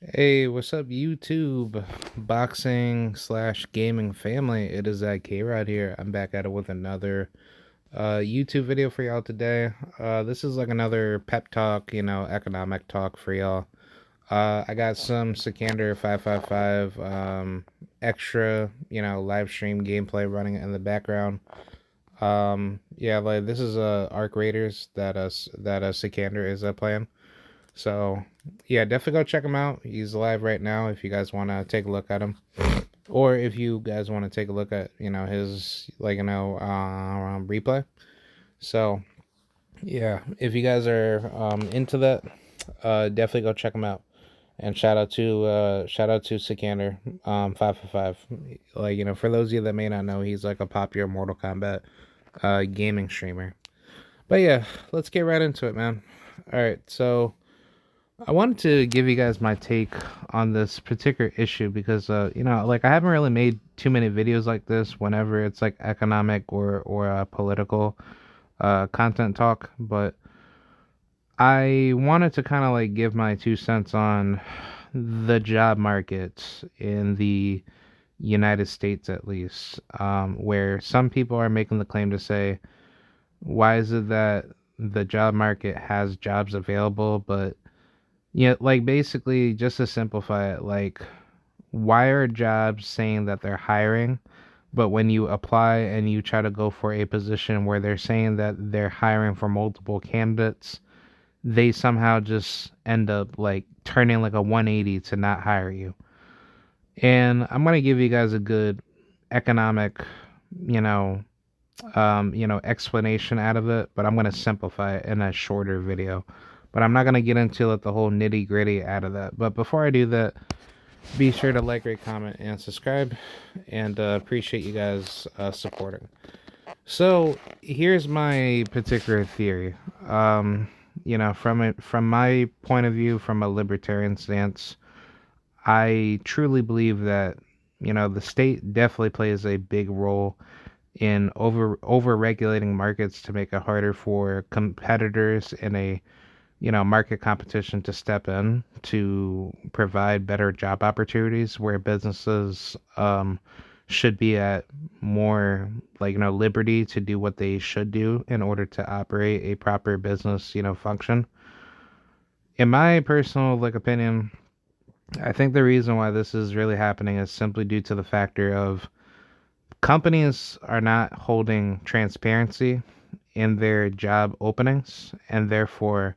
Hey, what's up, YouTube boxing slash gaming family? It is K-Rod here. I'm back at it with another YouTube video for y'all today. This is like another pep talk, economic talk for y'all. I got some Sikander 555 extra, live stream gameplay running in the background. Yeah, like this is Arc Raiders that Sikander is playing. So, yeah, definitely go check him out. He's live right now if you guys want to take a look at him. Or if you guys want to take a look at, his, replay. So, yeah, if you guys are into that, definitely go check him out. And shout out to Sikander, 555. Like, for those of you that may not know, he's like a popular Mortal Kombat gaming streamer. But yeah, let's get right into it, man. All right, so I wanted to give you guys my take on this particular issue because, like I haven't really made too many videos like this whenever it's like economic or political content talk, but I wanted to kind of like give my 2 cents on the job market in the United States, at least, where some people are making the claim to say, why is it that the job market has jobs available, but yeah, like basically, just to simplify it, like why are jobs saying that they're hiring, but when you apply and you try to go for a position where they're saying that they're hiring for multiple candidates, they somehow just end up like turning like a 180 to not hire you. And I'm gonna give you guys a good economic, you know, explanation out of it, but I'm gonna simplify it in a shorter video. But I'm not gonna get into like the whole nitty gritty out of that. But before I do that, be sure to like, rate, comment, and subscribe. And appreciate you guys supporting. So here's my particular theory. From my point of view, from a libertarian stance, I truly believe that the state definitely plays a big role in over regulating markets to make it harder for competitors in a market competition to step in to provide better job opportunities where businesses should be at more like liberty to do what they should do in order to operate a proper business function. In my personal like opinion, I think the reason why this is really happening is simply due to the factor of companies are not holding transparency in their job openings, and therefore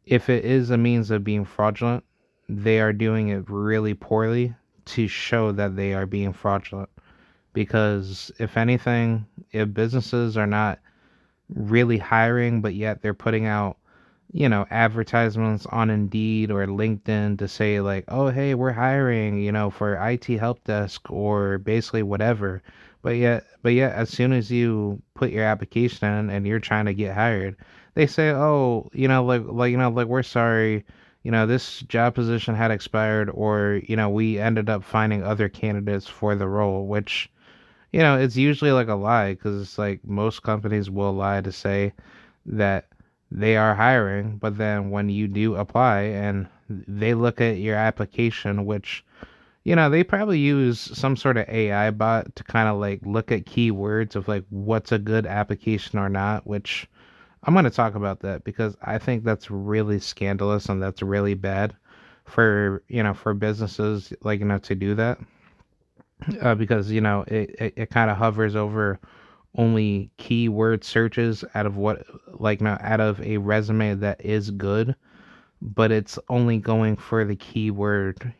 if it is a means of being fraudulent, they are doing it really poorly to show that they are being fraudulent. Because if anything, if businesses are not really hiring, but yet they're putting out, advertisements on Indeed or LinkedIn to say, like, oh, hey, we're hiring, for IT help desk or basically whatever. But yet, as soon as you put your application in and you're trying to get hired, they say, oh, like we're sorry, this job position had expired, or we ended up finding other candidates for the role, which it's usually like a lie because it's like most companies will lie to say that they are hiring, but then when you do apply and they look at your application, which they probably use some sort of AI bot to kind of like look at keywords of like what's a good application or not, which I'm going to talk about that because I think that's really scandalous and that's really bad for, for businesses like, to do that. Because it kind of hovers over only keyword searches out of what like now out of a resume that is good, but it's only going for the keyword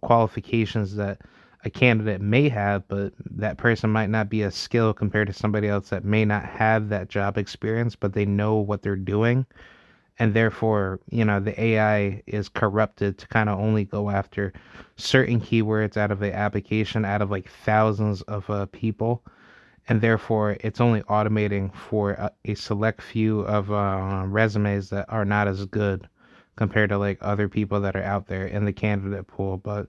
qualifications that a candidate may have, but that person might not be a skill compared to somebody else that may not have that job experience, but they know what they're doing. And therefore, the AI is corrupted to kind of only go after certain keywords out of the application out of like thousands of people, and therefore it's only automating for a select few of resumes that are not as good compared to like other people that are out there in the candidate pool. But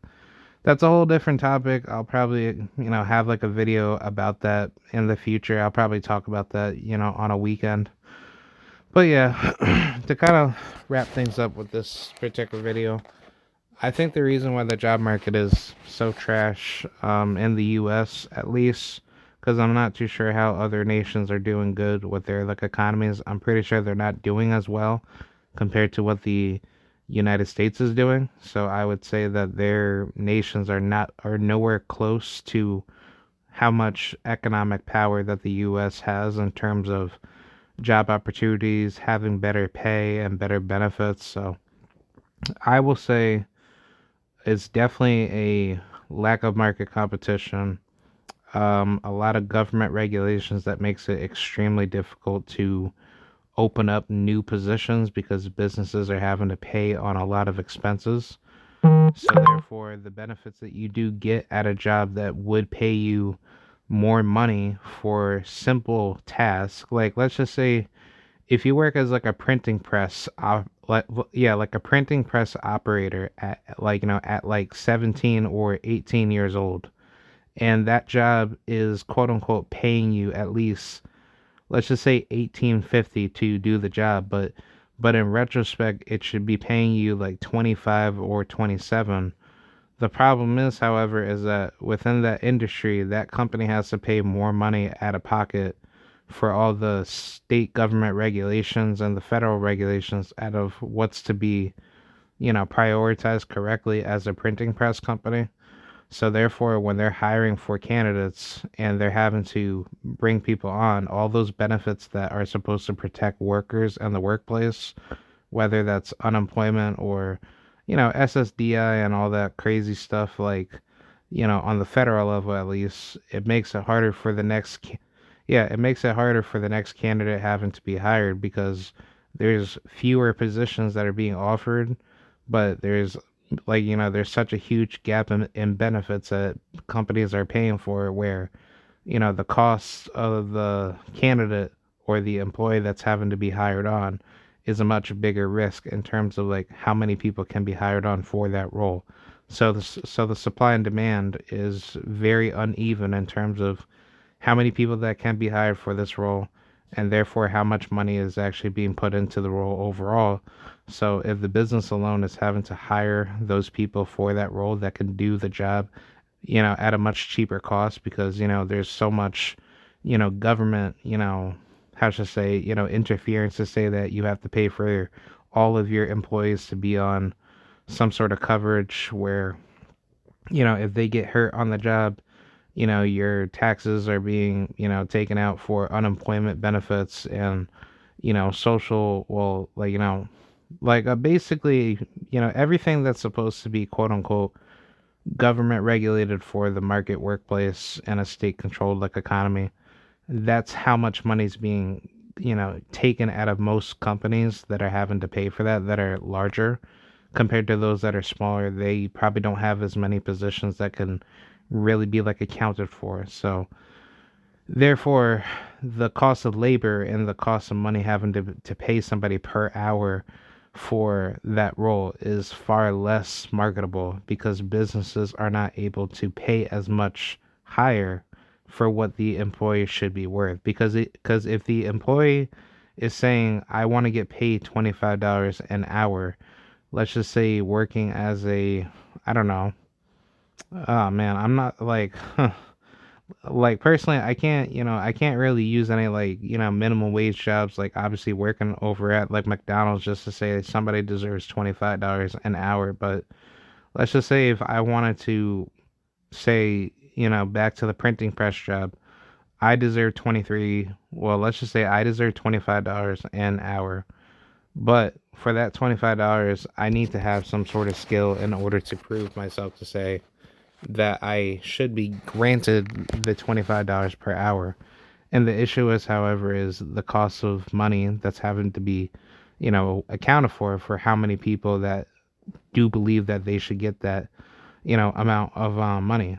that's a whole different topic. I'll probably have like a video about that in the future. I'll probably talk about that on a weekend. But yeah, to kind of wrap things up with this particular video, I think the reason why the job market is so trash, in the U.S. at least, because I'm not too sure how other nations are doing good with their like economies. I'm pretty sure they're not doing as well compared to what the United States is doing. So I would say that their nations are nowhere close to how much economic power that the U.S. has in terms of job opportunities, having better pay and better benefits. So I will say it's definitely a lack of market competition, a lot of government regulations that makes it extremely difficult to open up new positions because businesses are having to pay on a lot of expenses. So therefore, the benefits that you do get at a job that would pay you more money for simple tasks, like let's just say if you work as like a printing press like a printing press operator at like at like 17 or 18 years old, and that job is quote unquote paying you at least, let's just say 1850 to do the job, but in retrospect it should be paying you like 25 or 27. The problem is, however, is that within that industry, that company has to pay more money out of pocket for all the state government regulations and the federal regulations out of what's to be, prioritized correctly as a printing press company. So therefore, when they're hiring for candidates and they're having to bring people on, all those benefits that are supposed to protect workers and the workplace, whether that's unemployment or, SSDI and all that crazy stuff, like, on the federal level at least, it makes it harder for the yeah, it makes it harder for the next candidate having to be hired because there's fewer positions that are being offered, but there's such a huge gap in benefits that companies are paying for where, the costs of the candidate or the employee that's having to be hired on is a much bigger risk in terms of like how many people can be hired on for that role. So the supply and demand is very uneven in terms of how many people that can be hired for this role, and therefore how much money is actually being put into the role overall. So if the business alone is having to hire those people for that role that can do the job, at a much cheaper cost because, there's so much, government, how should I say, interference to say that you have to pay for all of your employees to be on some sort of coverage where, if they get hurt on the job, your taxes are being, taken out for unemployment benefits and, social, well, like, basically, everything that's supposed to be quote unquote government regulated for the market workplace and a state controlled like economy. That's how much money's being, taken out of most companies that are having to pay for that are larger compared to those that are smaller. They probably don't have as many positions that can really be like accounted for. So therefore, the cost of labor and the cost of money having to pay somebody per hour for that role is far less marketable because businesses are not able to pay as much higher for what the employee should be worth. Because if the employee is saying I want to get paid $25 an hour, let's just say working as a, I don't know. Oh man, I'm not like like personally I can't really use any like minimum wage jobs, like obviously working over at like McDonald's just to say somebody deserves $25 an hour. But let's just say if I wanted to say, back to the printing press job, I deserve 23, well, let's just say I deserve $25 an hour, but for that $25 I need to have some sort of skill in order to prove myself to say that I should be granted the $25 per hour. And the issue is, however, is the cost of money that's having to be, accounted for how many people that do believe that they should get that, amount of money.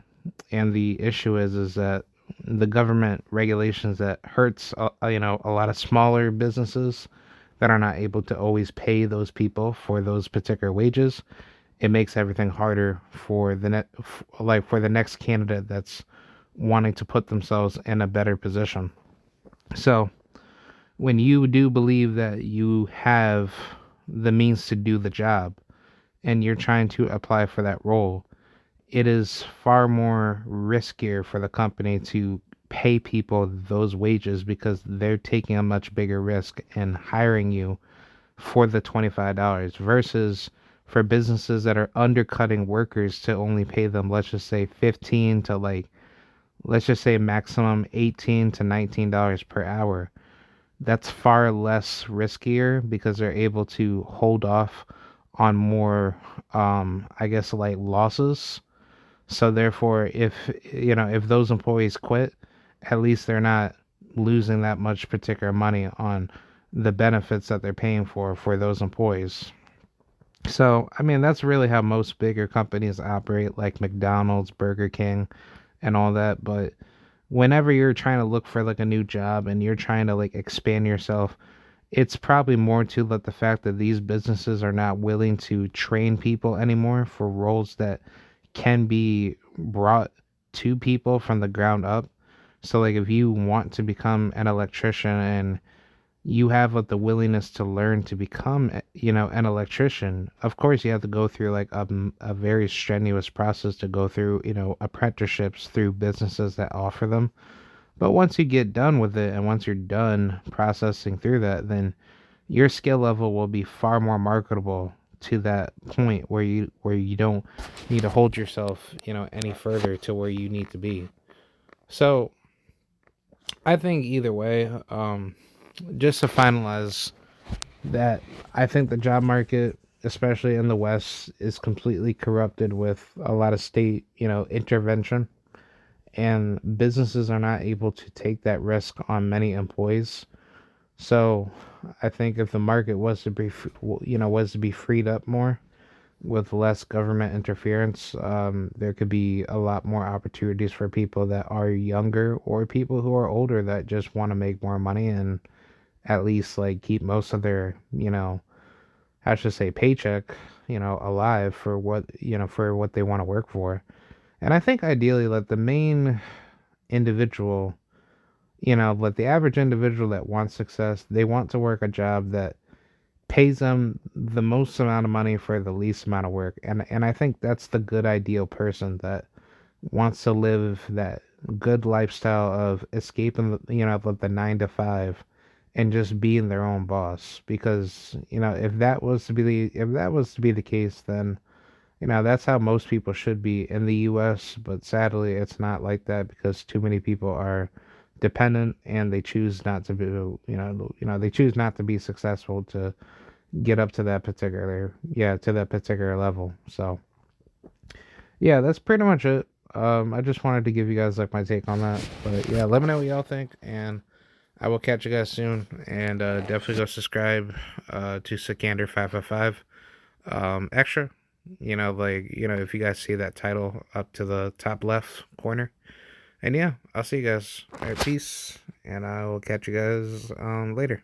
And the issue is that the government regulations that hurts, a lot of smaller businesses that are not able to always pay those people for those particular wages. It makes everything harder for like for the next candidate that's wanting to put themselves in a better position. So when you do believe that you have the means to do the job and you're trying to apply for that role, it is far more riskier for the company to pay people those wages because they're taking a much bigger risk in hiring you for the $25 versus for businesses that are undercutting workers to only pay them, let's just say 15 to like, let's just say maximum 18 to $19 per hour. That's far less riskier because they're able to hold off on more, I guess, like losses. So therefore, if if those employees quit, at least they're not losing that much particular money on the benefits that they're paying for those employees. So, I mean, that's really how most bigger companies operate, like McDonald's, Burger King, and all that. But whenever you're trying to look for like a new job and you're trying to like expand yourself, it's probably more to let the fact that these businesses are not willing to train people anymore for roles that can be brought to people from the ground up. So like if you want to become an electrician and you have like the willingness to learn to become an electrician, of course you have to go through like a very strenuous process to go through apprenticeships through businesses that offer them. But once you get done with it and once you're done processing through that, then your skill level will be far more marketable to that point where you don't need to hold yourself, any further to where you need to be. So I think either way, just to finalize that, I think the job market, especially in the West, is completely corrupted with a lot of state, intervention, and businesses are not able to take that risk on many employees. So I think if the market was to be, was to be freed up more with less government interference, there could be a lot more opportunities for people that are younger or people who are older that just want to make more money and at least like keep most of their, I should say paycheck, alive for what they want to work for. And I think ideally, like the main individual, like the average individual that wants success, they want to work a job that pays them the most amount of money for the least amount of work. And I think that's the good ideal person that wants to live that good lifestyle of escaping the 9 to 5 and just being their own boss. Because if that was to be the case, then that's how most people should be in the US, but sadly it's not like that because too many people are dependent and they choose not to be they choose not to be successful to get up to that particular level. So yeah, that's pretty much it. I just wanted to give you guys like my take on that. But yeah, let me know what y'all think, and I will catch you guys soon. And definitely go subscribe to Sikander 555 extra. If you guys see that title up to the top left corner. And yeah, I'll see you guys. All right, peace, and I will catch you guys later.